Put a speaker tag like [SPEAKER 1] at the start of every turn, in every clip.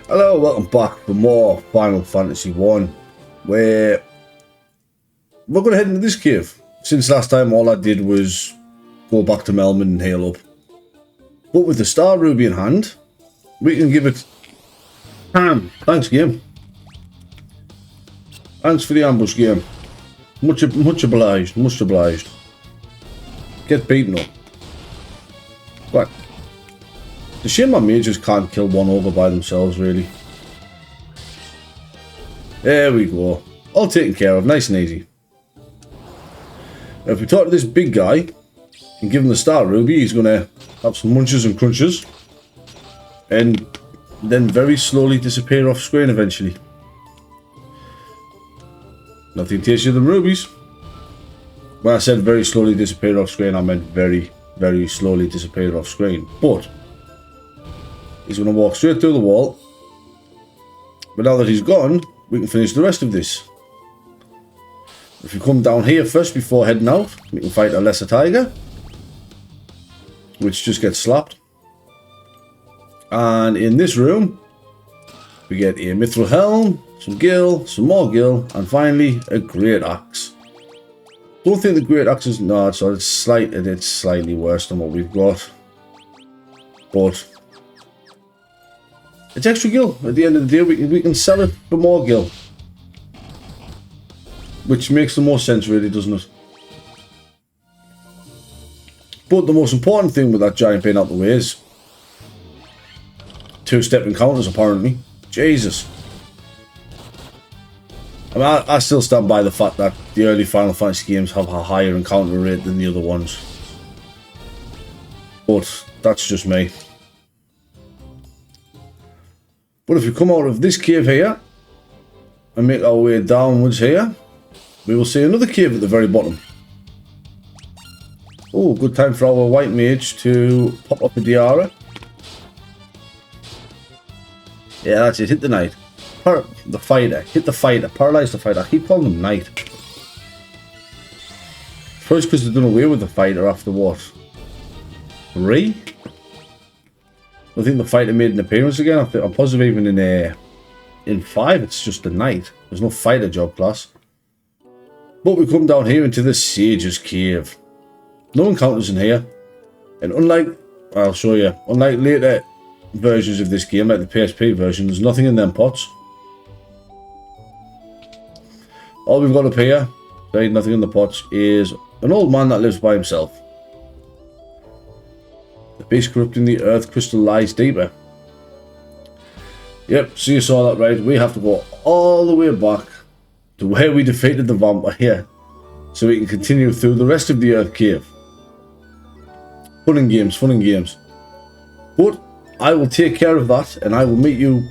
[SPEAKER 1] Hello, welcome back for more Final Fantasy 1, where we're going to head into this cave. Since last time, all I did was go back to Melman and heal up. But with the Star Ruby in hand, we can give it... Thanks, game. Thanks for the ambush, game. Much obliged, much obliged. Get beaten up. Right. The shame my mages can't kill one over by themselves, really. There we go. All taken care of, nice and easy. Now, if we talk to this big guy and give him the Star Ruby, he's going to have some munches and crunches. And then very slowly disappear off screen eventually. Nothing tastier than rubies. When I said very slowly disappear off screen, I meant very, very slowly disappear off screen. But he's going to walk straight through the wall. But now that he's gone, we can finish the rest of this. If you come down here first before heading out, we can fight a lesser tiger, which just gets slapped. And in this room, we get a mithril helm, some gil, some more gil, and finally a great axe. Don't think the great axe is... No, it's slightly worse than what we've got. But it's extra gil. At the end of the day, we can sell it for more gil. Which makes the most sense, really, doesn't it? But the most important thing with that giant being out the way is two-step encounters, apparently. Jesus. I mean, I still stand by the fact that the early Final Fantasy games have a higher encounter rate than the other ones. But that's just me. But if we come out of this cave here and make our way downwards here, we will see another cave at the very bottom. Oh, good time for our white mage to pop up a Diara. Yeah, that's it. Hit the knight. The fighter. Hit the fighter. Paralyze the fighter. I keep calling him knight. First, because they've done away with the fighter after what? 3? I think the fighter made an appearance again. I'm positive even in 5 it's just the knight. There's no fighter job class. But we come down here into the Sage's Cave. No encounters in here. And unlike, I'll show you, unlike later versions of this game, like the PSP version, there's nothing in them pots. All we've got up here, there ain't nothing in the pots, is an old man that lives by himself. The beast corrupting the earth crystal lies deeper. Yep, so you saw that right. We have to go all the way back to where we defeated the vampire, so we can continue through the rest of the Earth Cave. Fun and games, fun and games. But I will take care of that, and I will meet you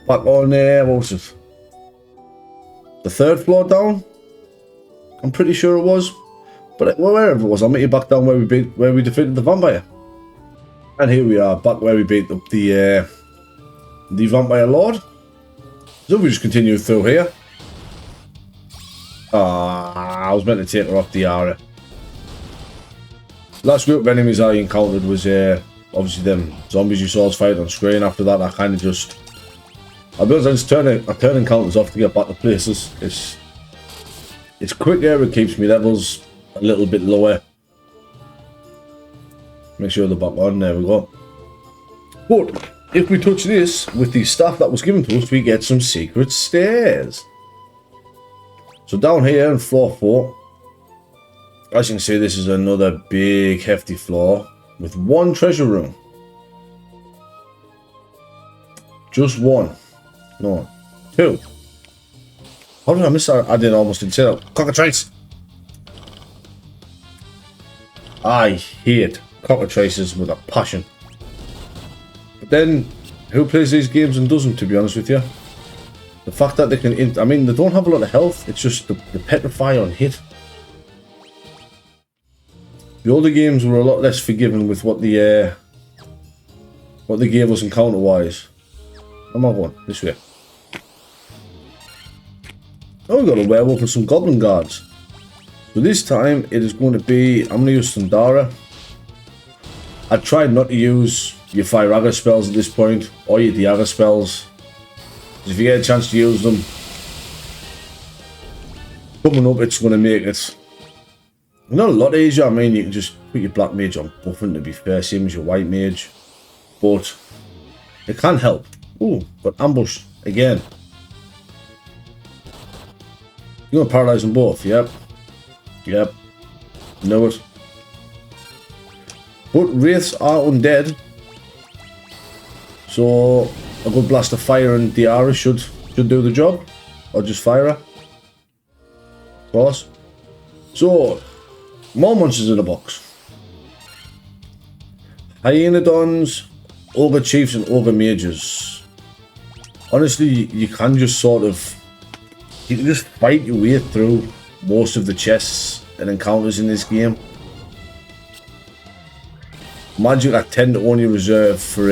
[SPEAKER 1] back on what was it? The 3rd floor down? I'm pretty sure it was. But wherever it was, I'll meet you back down where we defeated the vampire. And here we are, back where we beat up the vampire lord. So we just continue through here. I was meant to take her off the Diara. Last group of enemies I encountered was obviously them zombies you saw us fight on screen. After that, I kind of just... I'll be honest, I turn encounters off to get back to places. It's quicker, it keeps me levels a little bit lower. Make sure they're back on, there we go. But if we touch this with the staff that was given to us, we get some secret stairs. So down here on floor 4, as you can see, this is another big hefty floor with one treasure room. Just one. No, 2. How did I miss that? I did almost didn't say that. Cockatrice! I hate cockatrices with a passion. But then, who plays these games and doesn't, to be honest with you? The fact that they can... I mean, they don't have a lot of health. It's just the petrify on hit. The older games were a lot less forgiving with what they gave us encounter-wise. Come on, one. This way. Oh, we've got a werewolf and some goblin guards. So this time, it is going to be... I'm going to use Sundara. I tried not to use your Firaga spells at this point, or your Diaga spells. If you get a chance to use them, coming up, it's going to make it not a lot easier. I mean, you can just put your black mage on buffing, to be fair, same as your white mage. But it can help. Ooh, got ambushed again. You're going to paralyze them both, yep. Yep. Know it. But wraiths are undead. So a good blast of fire and Diara should do the job. Or just fire her. Of course. So, more monsters in the box. Hyenodons, Ogre Chiefs and Ogre Mages. Honestly, you can just sort of... You can just fight your way through most of the chests and encounters in this game. Magic I tend to only reserve for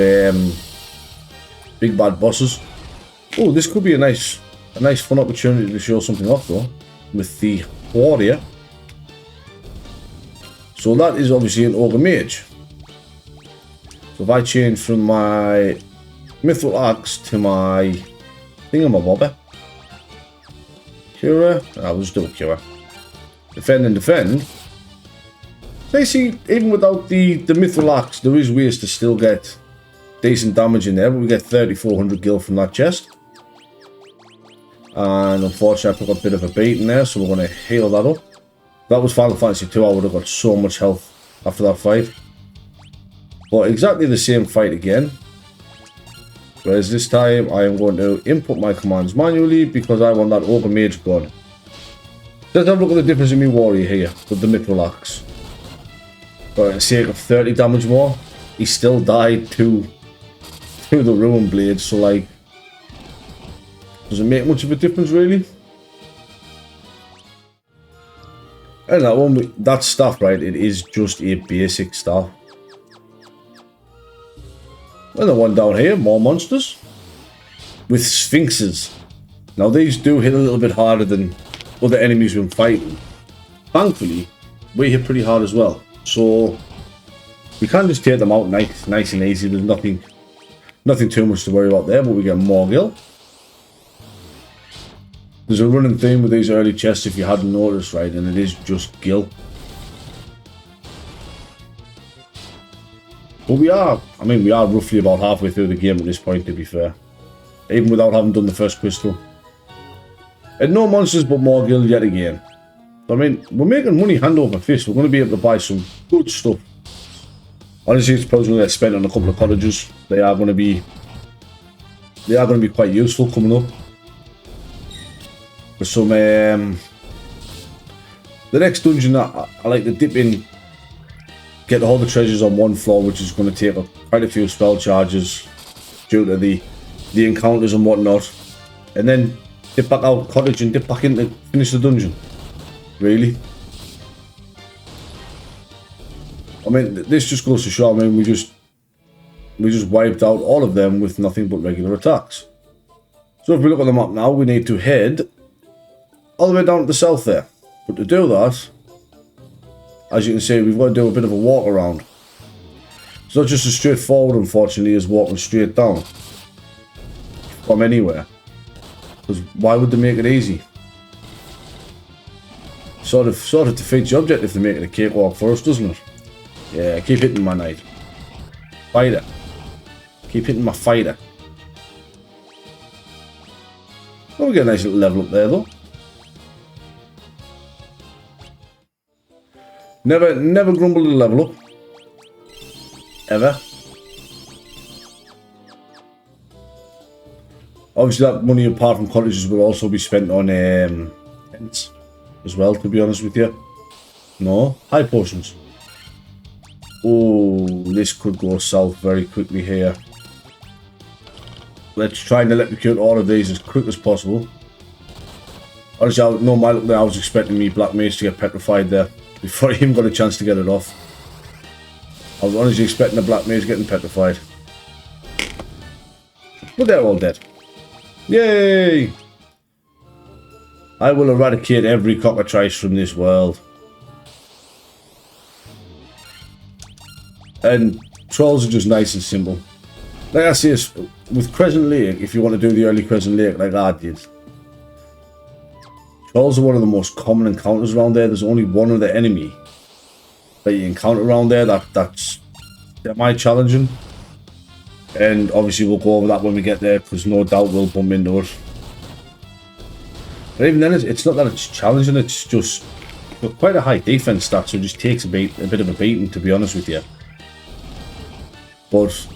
[SPEAKER 1] big bad bosses. Oh, this could be a nice fun opportunity to show something off though, with the warrior. So that is obviously an Ogre Mage. So if I change from my Mithril Axe to my thingamabobber, Cura, I'll just do a Cura. Defend and defend. So you see, even without the Mithril Axe, there is ways to still get decent damage in there, but we get 3,400 gil from that chest. And unfortunately I took a bit of a beating there, so we're going to heal that up. If that was Final Fantasy 2, I would have got so much health after that fight. But exactly the same fight again. Whereas this time I am going to input my commands manually because I want that Ogre Mage gun. Let's have a look at the difference in my warrior here with the Mithril Axe. For the sake of 30 damage more, he still died to the Ruin Blade, so like, does it make much of a difference really? And that one, that staff, right, it is just a basic staff. And the one down here, more monsters. With Sphinxes. Now these do hit a little bit harder than other enemies we've been fighting. Thankfully, we hit pretty hard as well. So, we can just take them out nice and easy. There's nothing too much to worry about there, but we get more gil. There's a running theme with these early chests if you hadn't noticed, right, and it is just gil. But we are roughly about halfway through the game at this point, to be fair. Even without having done the first crystal. And no monsters but more gil yet again. I mean, we're making money hand over fist. We're going to be able to buy some good stuff. Honestly, it's probably going to get spent on a couple of cottages. They are going to be quite useful coming up. For some, the next dungeon that I like to dip in, get all the treasures on one floor, which is going to take up quite a few spell charges due to the encounters and whatnot, and then dip back out cottage and dip back in to finish the dungeon. Really? I mean, this just goes to show, I mean, we just wiped out all of them with nothing but regular attacks. So if we look at the map now, we need to head all the way down to the south there. But to do that, as you can see, we've got to do a bit of a walk around. It's not just as straightforward, unfortunately, as walking straight down from anywhere. Because why would they make it easy? Sort of defeats the objective to make it a cakewalk for us, doesn't it? Yeah, keep hitting my knight. Fighter. Keep hitting my fighter. Oh, we get a nice little level up there, though. Never grumble to level up. Ever. Obviously, that money apart from cottages will also be spent on tents as well, to be honest with you. No, high potions. Oh, this could go south very quickly here. Let's try and electrocute all of these as quick as possible. Honestly, I was expecting me Black Mage to get petrified there before I even got a chance to get it off. I was honestly expecting the Black Mage getting petrified. But they're all dead. Yay! I will eradicate every cockatrice from this world. And trolls are just nice and simple. Like I say, with Crescent Lake, if you want to do the early Crescent Lake like I did, trolls are one of the most common encounters around there. There's only one other enemy that you encounter around there that's semi-challenging. And obviously we'll go over that when we get there, because no doubt we'll bump into it. But even then, it's not that it's challenging, it's just got quite a high defense stat, so it just takes a bit of a beating, to be honest with you. But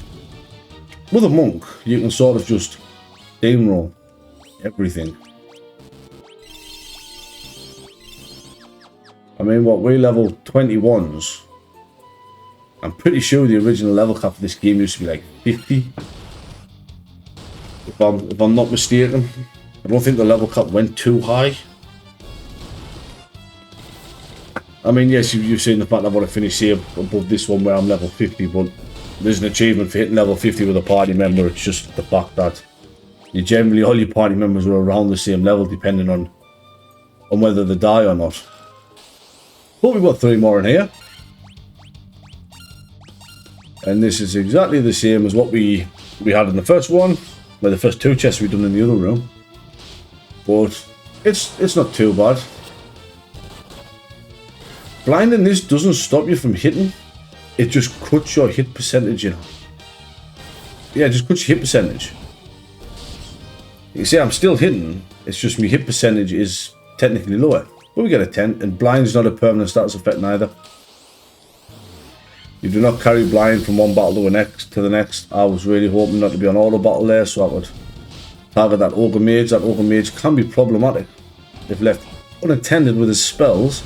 [SPEAKER 1] with a monk, you can sort of just steamroll everything. I mean, what, we level 21s. I'm pretty sure the original level cap for this game used to be like 50. If I'm not mistaken. I don't think the level cap went too high. I mean, yes, you've seen the fact I want to finish here above this one where I'm level 50, but there's an achievement for hitting level 50 with a party member. It's just the fact that generally all your party members are around the same level, depending on whether they die or not. But we've got 3 more in here. And this is exactly the same as what we had in the first one, where the first 2 chests we've done in the other room. But it's not too bad. Blinding this doesn't stop you from hitting. It just cuts your hit percentage, you know. Yeah, it just cuts your hit percentage. You can see I'm still hitting. It's just my hit percentage is technically lower. But we get a 10, and blind is not a permanent status effect neither. You do not carry blind from one battle to the next. I was really hoping not to be on auto battle there, so I would target that ogre mage. That ogre mage can be problematic if left unattended with his spells.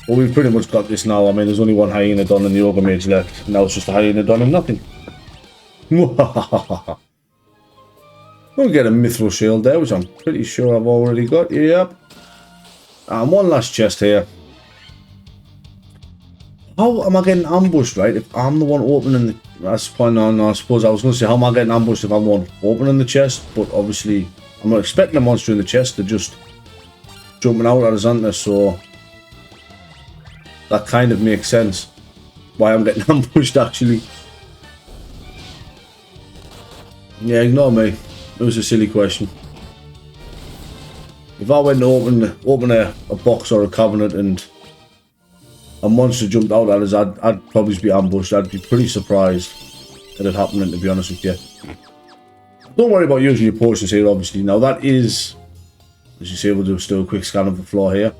[SPEAKER 1] But we've pretty much got this now. I mean, there's only one hyena done and the ogre mage left. Now it's just a hyena done and nothing. We'll get a mithril shield there, which I'm pretty sure I've already got. Yep. And one last chest here. How am I getting ambushed, right? If I'm the one opening the... I suppose I was going to say, how am I getting ambushed if I'm the one opening the chest? But obviously, I'm not expecting a monster in the chest. They're just jumping out at us, aren't they? So that kind of makes sense. Why I'm getting ambushed, actually. Yeah, ignore me. It was a silly question. If I went to open a box or a cabinet and a monster jumped out at us, I'd probably be ambushed. I'd be pretty surprised at it happening, to be honest with you. Don't worry about using your potions here, obviously. Now that is, as you see, we'll just do a quick scan of the floor here.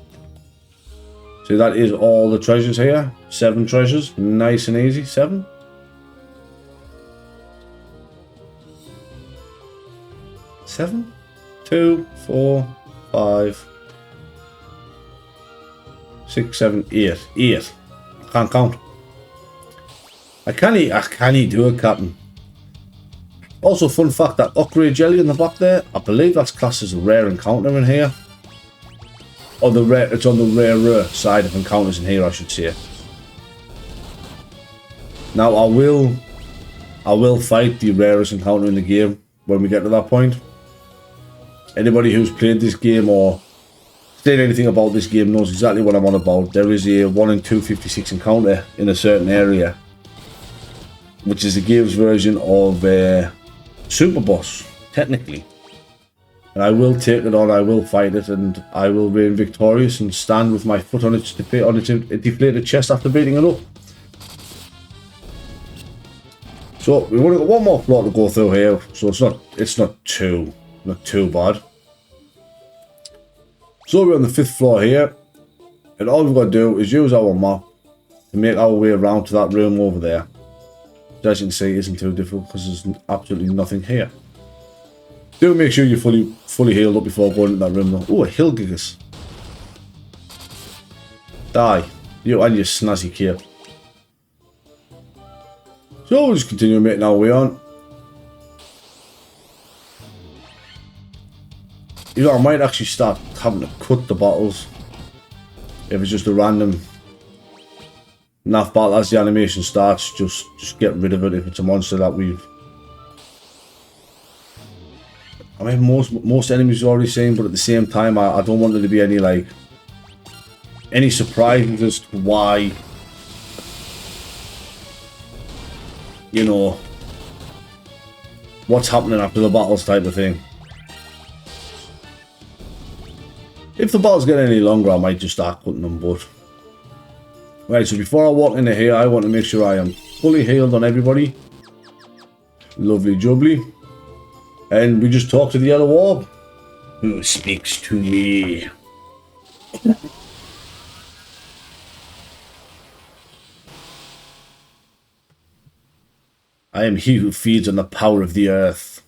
[SPEAKER 1] So that is all the treasures here. 7 treasures, nice and easy. 7. 7, 2, 4, 5, 6, 7, 8. 8. I can't count. I can't do it, Captain. Also, fun fact, that upgrade jelly in the back there, I believe that's classed as a rare encounter in here. Or it's on the rarer side of encounters in here, I should say. Now I will fight the rarest encounter in the game when we get to that point. Anybody who's played this game or said anything about this game knows exactly what I'm on about. There is a 1 in 256 encounter in a certain area, which is the game's version of Super Boss, technically. And I will take it on, I will fight it, and I will reign victorious and stand with my foot on its deflated chest after beating it up. So we've only got one more floor to go through here, so it's not too bad. So we're on the 5th floor here, and all we've got to do is use our map to make our way around to that room over there. Which, as you can see, isn't too difficult because there's absolutely nothing here. Do make sure you're fully healed up before going into that room though. Oh, a hill gigas. Die. You and your snazzy cape. So we'll just continue making our way on. You know, I might actually start having to cut the bottles if it's just a random naff battle as the animation starts. Just get rid of it if it's a monster that we've... I mean, most enemies are already seen, but at the same time, I don't want there to be any surprises as to why you know, what's happening after the battles type of thing. If the battles get any longer, I might just start cutting them, but... Right, so before I walk into here, I want to make sure I am fully healed on everybody. Lovely jubbly. And we just talk to the yellow orb. Who speaks to me? I am he who feeds on the power of the earth.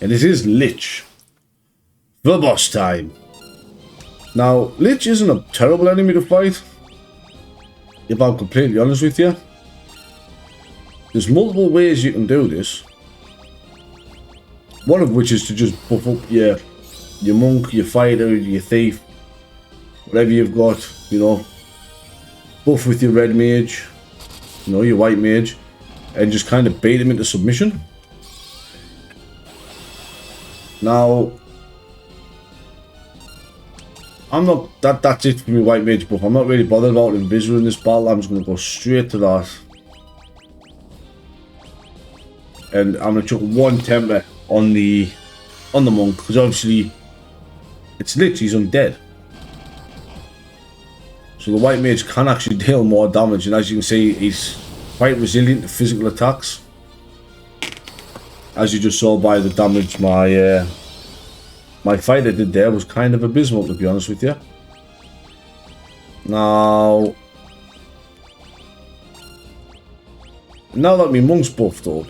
[SPEAKER 1] And it is Lich. The boss time. Now, Lich isn't a terrible enemy to fight, if I'm completely honest with you. There's multiple ways you can do this. One of which is to just buff up your monk, your fighter, your thief, whatever you've got, you know. Buff with your red mage, you know, your white mage, and just kind of bait him into submission. Now, I'm not, that's it for me white mage buff. I'm not really bothered about Invisor in this battle. I'm just going to go straight to that. And I'm going to chuck one temper on the monk, because obviously it's Lich, he's undead. So the white mage can actually deal more damage, and as you can see, he's quite resilient to physical attacks. As you just saw by the damage my fighter did there was kind of abysmal, to be honest with you. Now that my monk's buffed up,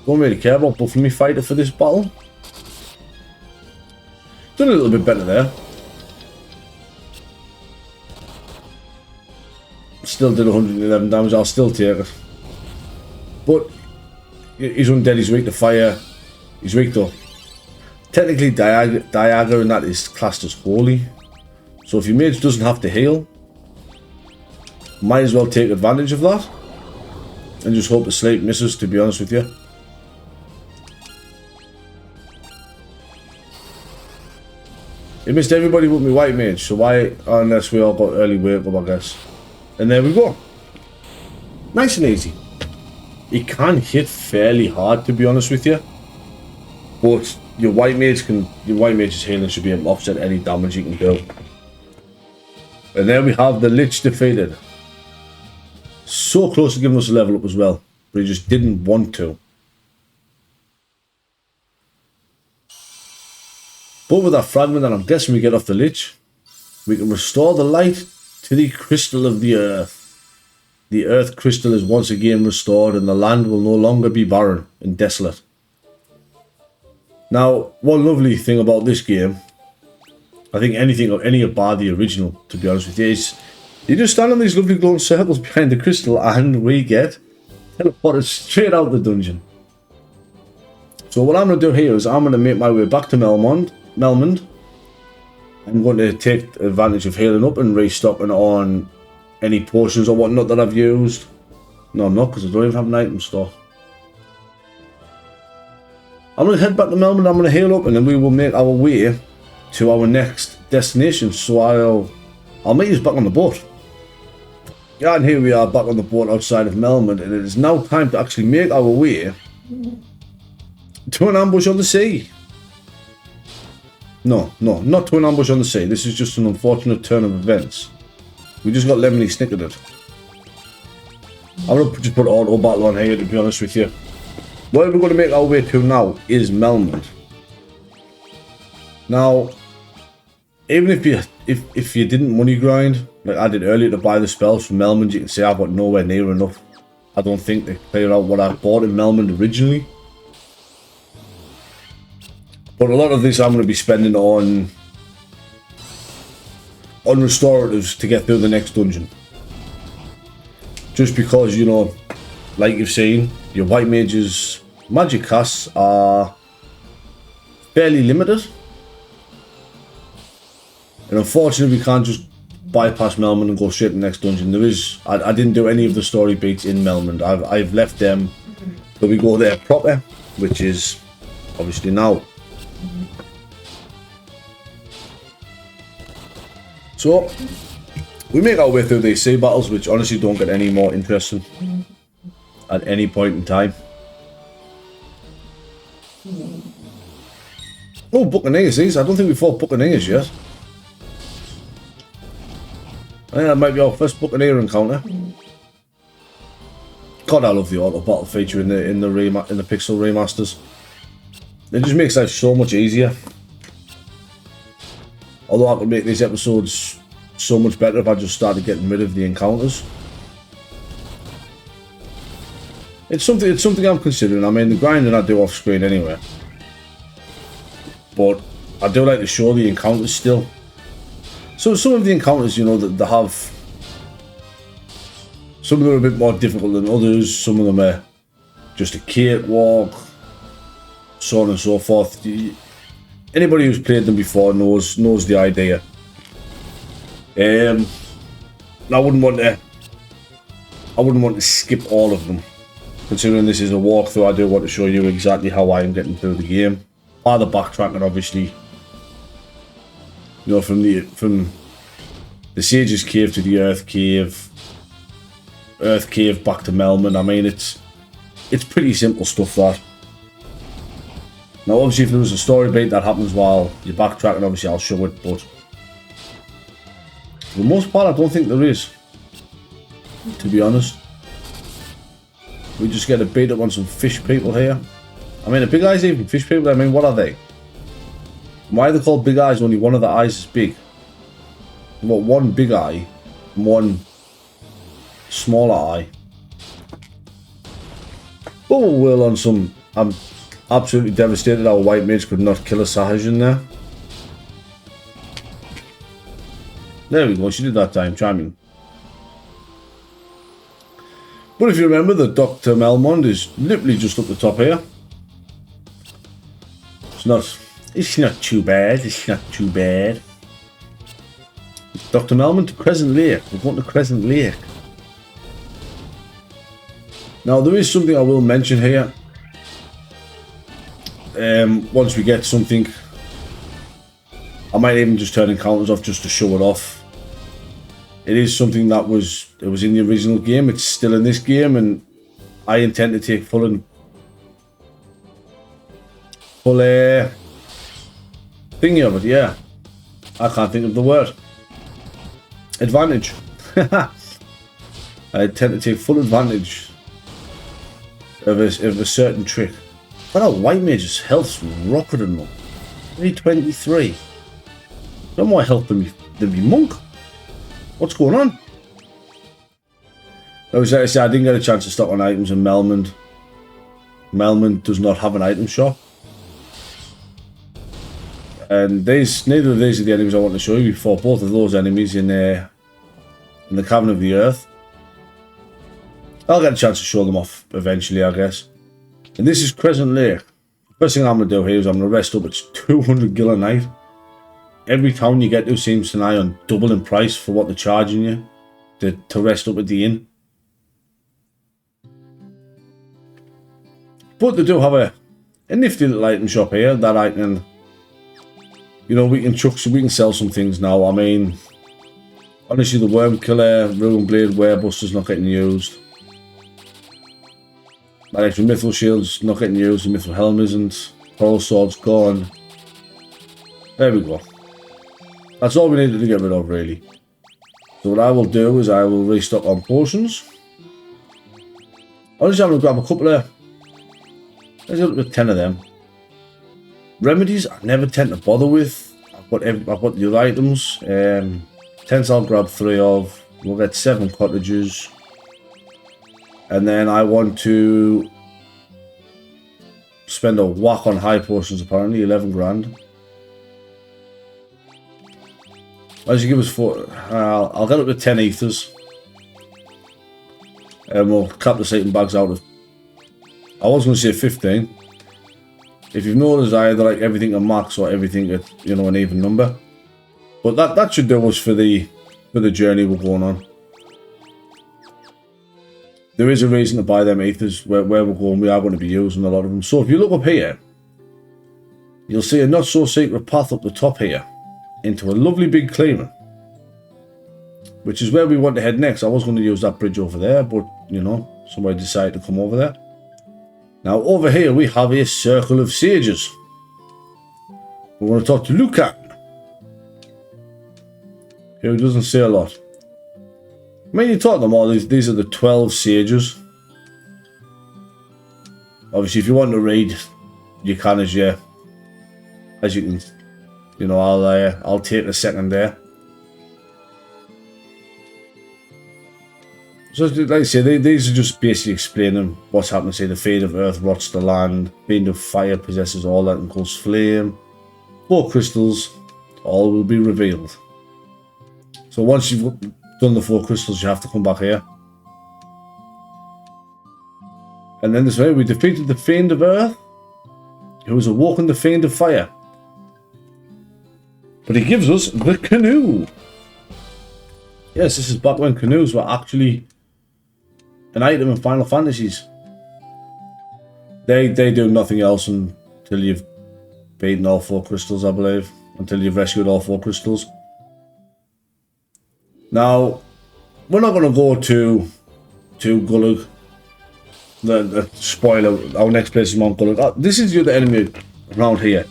[SPEAKER 1] don't really care about buffing my fighter for this battle. Done a little bit better there. Still did 111 damage, I'll still take it. But he's undead, he's weak to fire, he's weak to... Technically, Diaga and that is classed as holy. So if your mage doesn't have to heal, might as well take advantage of that. And just hope the slate misses, to be honest with you. It missed everybody but me white mage, so why, unless we all got early wake up, I guess. And there we go. Nice and easy. It can hit fairly hard, to be honest with you. But your white mage's healing should be able to offset any damage you can do. And there we have the Lich defeated. So close to giving us a level up as well, but he just didn't want to. But with that fragment that I'm guessing we get off the Lich, we can restore the light to the crystal of the earth. The earth crystal is once again restored and the land will no longer be barren and desolate. Now, one lovely thing about this game, I think any bar the original, to be honest with you, is you just stand on these lovely glowing circles behind the crystal and we get teleported straight out the dungeon. So what I'm going to do here is I'm going to make my way back to Melmond. I'm going to take advantage of healing up and restocking on any potions or whatnot that I've used. No, I'm not, because I don't even have an item store. I'm going to head back to Melbourne, I'm going to heal up, and then we will make our way to our next destination. So I'll meet you back on the boat. Yeah, and here we are back on the boat outside of Melbourne, and it is now time to actually make our way to an ambush on the sea. No, not to an ambush on the sea. This is just an unfortunate turn of events. We just got lemony snickered it. I'm going to just put auto battle on here, to be honest with you. Where we're going to make our way to now is Melmond. Now, even if you didn't money grind, like I did earlier to buy the spells from Melmond, you can see I've got nowhere near enough. I don't think to clear out what I bought in Melmond originally. But a lot of this I'm going to be spending on restoratives to get through the next dungeon. Just because, you know, like you've seen, your white mage's magic casts are fairly limited. And unfortunately we can't just bypass Melmond and go straight to the next dungeon. I didn't do any of the story beats in Melmond. I've left them so we go there proper, which is obviously now. So we make our way through these sea battles, which honestly don't get any more interesting. at any point in time. Oh, Buccaneers, these. I don't think we fought Buccaneers yet. I think that might be our first Buccaneer encounter. God, I love the auto battle feature in the Pixel remasters. It just makes life so much easier. Although I could make these episodes so much better if I just started getting rid of the encounters. It's something I'm considering. I mean, the grinding I do off screen anyway. But I do like to show the encounters still. So some of the encounters, you know, that they have, some of them are a bit more difficult than others. Some of them are just a cakewalk, so on and so forth. Anybody who's played them before knows the idea. I wouldn't want to skip all of them. Considering this is a walkthrough, I do want to show you exactly how I am getting through the game. By the backtracking, obviously. You know, from the Sage's Cave to the Earth Cave back to Melman. I mean, it's pretty simple stuff, that. Now, obviously, if there was a story beat that happens while you're backtracking, obviously I'll show it, but for the most part, I don't think there is, to be honest. We just get a beat up on some fish people here. I mean, the big eyes even fish people, I mean, what are they? Why are they called big eyes? Only one of the eyes is big. What, one big eye and one smaller eye. Oh, well, on some... I'm absolutely devastated our white mage could not kill a Sahajin there. There we go, she did that time, charming. But if you remember, the Dr. Melmond is literally just up the top here. It's not too bad, it's not too bad. Dr. Melmond to Crescent Lake. We're going to Crescent Lake. Now, there is something I will mention here. Once we get something, I might even just turn encounters off just to show it off. It is something that was in the original game. It's still in this game, and I intend to take full thingy of it. Yeah, I can't think of the word. Advantage. I intend to take full advantage of a certain trick. But our white mage's health's rocketing up. 323. Got more health than me monk. What's going on? As I said, I didn't get a chance to stock on items in Melmond. Melmond does not have an item shop. And neither of these are the enemies I want to show you. We fought both of those enemies in the Cavern of the Earth. I'll get a chance to show them off eventually, I guess. And this is Crescent Lake. First thing I'm going to do here is I'm going to rest up. It's 200 gil a night. Every town you get to seems to nigh on double in price for what they're charging you to rest up at the inn. But they do have a nifty little item shop here that I can, you know, we can sell some things now. I mean, honestly, the Worm Killer, Ruin Blade, Werebuster's not getting used. That extra Mithril Shield's not getting used, the Mithril Helm isn't. Coral Sword's gone. There we go. That's all we needed to get rid of, really. So what I will do is I will restock on potions. Honestly, I'm going to grab a couple of... Let's look at 10 of them. Remedies, I never tend to bother with. I've got the other items. Tents I'll grab 3 of. We'll get 7 cottages. And then I want to spend a whack on high potions, apparently, 11 grand. As you give us 4, I'll get up to 10 ethers. And we'll cap the Satan bags out of, I was going to say 15. If you've noticed, I either like everything at max or everything at, you know, an even number. But that should do us for the journey we're going on. There is a reason to buy them ethers where we're going. We are going to be using a lot of them. So if you look up here, you'll see a not so secret path up the top here into a lovely big clearing, which is where we want to head next. I was going to use that bridge over there, but you know, somebody decided to come over there. Now over here we have a circle of sages. We want to talk to Luca. Who doesn't say a lot. I mean, you talk to them all. These are the 12 sages. Obviously, if you want to read, you can as you can. You know, I'll take a second there. So, like I say, these are just basically explaining what's happening. Say the fate of earth rots the land, fiend of fire possesses all that enclosed flame. 4 crystals, all will be revealed. So once you've done the 4 crystals, you have to come back here. And then this way, we defeated the fiend of earth, who has awoken the fiend of fire. But he gives us the canoe. Yes, this is back when canoes were actually an item in Final Fantasies. They do nothing else until you've beaten all 4 crystals, I believe. Until you've rescued all 4 crystals. Now, we're not going to go to Gulag. The spoiler, our next place is Mount Gulag. This is the other enemy around here.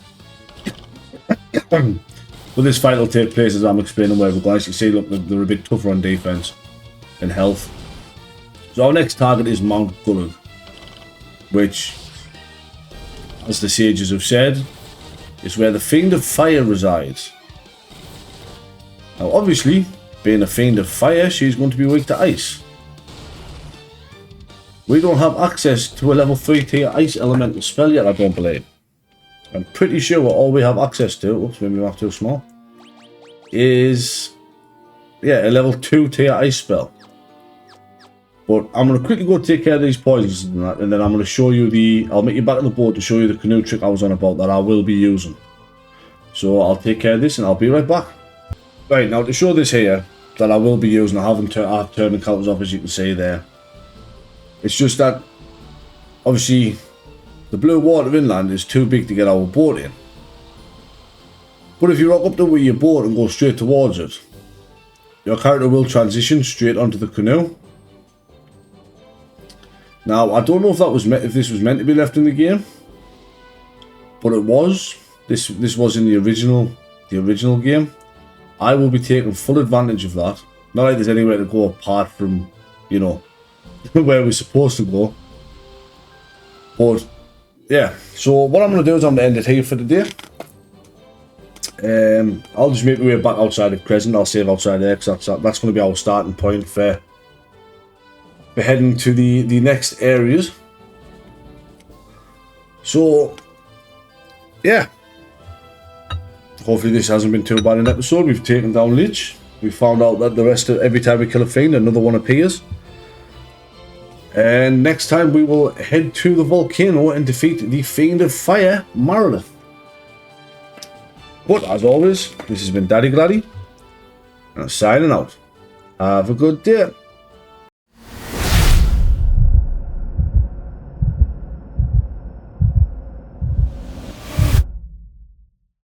[SPEAKER 1] But this fight will take place as I'm explaining where we're going. As you see, look, they're a bit tougher on defense and health. So our next target is Mount Gulag, which, as the sages have said, is where the Fiend of Fire resides. Now, obviously, being a Fiend of Fire, she's going to be weak to ice. We don't have access to a level 3 tier ice elemental spell yet, I don't believe. I'm pretty sure all we have access to, oops, maybe I'm too small, is, yeah, a level 2 tier ice spell. But I'm going to quickly go take care of these poisons and that, and then I'm going to show you I'll meet you back on the boat to show you the canoe trick I was on about that I will be using. So I'll take care of this and I'll be right back. Right, now to show this here, that I will be using, I've turned the counters off as you can see there. It's just that, obviously, the blue water inland is too big to get our boat in. But if you rock up there with your boat and go straight towards it, your character will transition straight onto the canoe. Now, I don't know if this was meant to be left in the game, but it was. This was in the original game. I will be taking full advantage of that. Not like there's anywhere to go apart from, you know, where we're supposed to go. But yeah, so what I'm going to do is I'm going to end it here for today. I'll just make my way back outside of Crescent. I'll save outside there because that's going to be our starting point for heading to the next areas. So yeah, hopefully this hasn't been too bad an episode. We've taken down Lich. We found out that every time we kill a fiend, another one appears. And next time we will head to the volcano and defeat the Fiend of Fire, Marilith. But as always, this has been Daddy Gladdy, and I'm signing out. Have a good day.